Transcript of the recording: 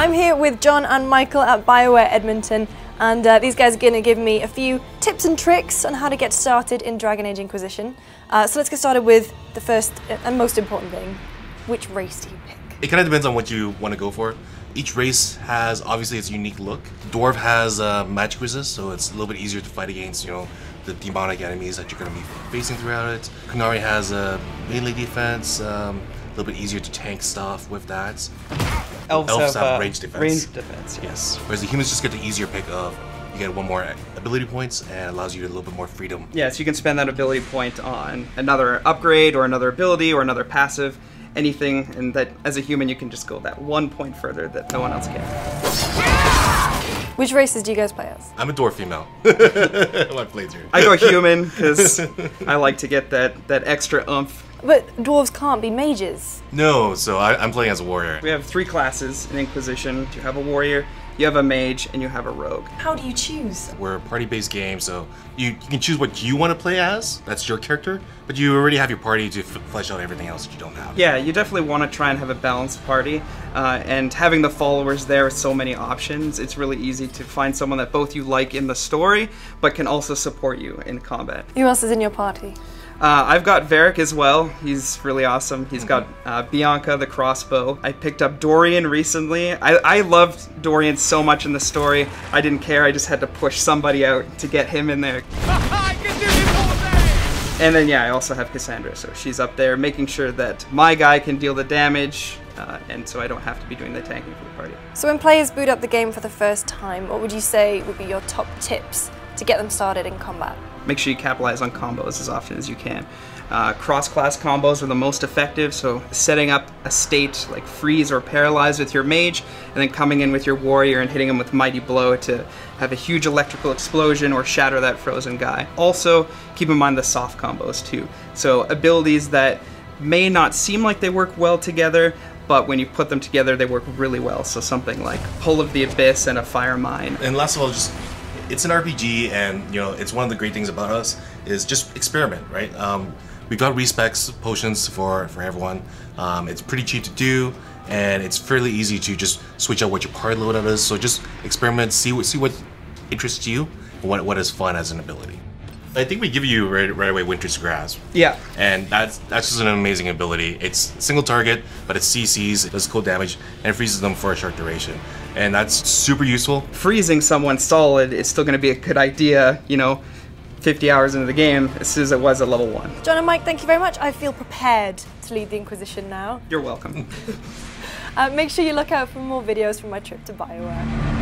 I'm here with John and Michael at BioWare Edmonton, and these guys are going to give me a few tips and tricks on how to get started in Dragon Age Inquisition. So let's get started with the first and most important thing. Which race do you pick? It kind of depends on what you want to go for. Each race has obviously its unique look. Dwarf has magic resist, so it's a little bit easier to fight against, the demonic enemies that you're going to be facing throughout it. Qunari has a melee defense, a little bit easier to tank stuff with that. Elves have range defense. Range defense, yes. Whereas the humans just get the easier pick of, you get one more ability points and it allows you a little bit more freedom. Yeah, so you can spend that ability point on another upgrade or another ability or another passive, anything, and that as a human you can just go that 1 point further that no one else can. Which races do you guys play as? I'm a dwarf female. My playthrough. I go human because I like to get that extra oomph. But dwarves can't be mages. No, so I'm playing as a warrior. We have 3 classes in Inquisition. You have a warrior, you have a mage, and you have a rogue. How do you choose? We're a party-based game, so you can choose what you want to play as. That's your character, but you already have your party to flesh out everything else that you don't have. Yeah, you definitely want to try and have a balanced party, and having the followers there with so many options, it's really easy to find someone that both you like in the story, but can also support you in combat. Who else is in your party? I've got Varric as well. He's really awesome. He's got Bianca the crossbow. I picked up Dorian recently. I loved Dorian so much in the story. I didn't care. I just had to push somebody out to get him in there. I can do this all day! And then, yeah, I also have Cassandra. So she's up there making sure that my guy can deal the damage, and so I don't have to be doing the tanking for the party. So when players boot up the game for the first time, what would you say would be your top tips to get them started in combat? Make sure you capitalize on combos as often as you can. Cross-class combos are the most effective, so setting up a state like freeze or paralyze with your mage, and then coming in with your warrior and hitting him with mighty blow to have a huge electrical explosion or shatter that frozen guy. Also, keep in mind the soft combos too. So abilities that may not seem like they work well together, but when you put them together, they work really well. So something like Pull of the Abyss and a Fire Mine. And last of all, it's an RPG, and it's one of the great things about us is just experiment, right? We've got respecs potions for everyone. It's pretty cheap to do, and it's fairly easy to just switch out what your card loadout is. So just experiment, see what interests you, and what is fun as an ability. I think we give you right away Winter's Grasp. Yeah. And that's just an amazing ability. It's single target, but it CCs, it does cold damage, and it freezes them for a short duration. And that's super useful. Freezing someone solid is still going to be a good idea, 50 hours into the game, as soon as it was at level 1. John and Mike, thank you very much. I feel prepared to lead the Inquisition now. You're welcome. Make sure you look out for more videos from my trip to BioWare.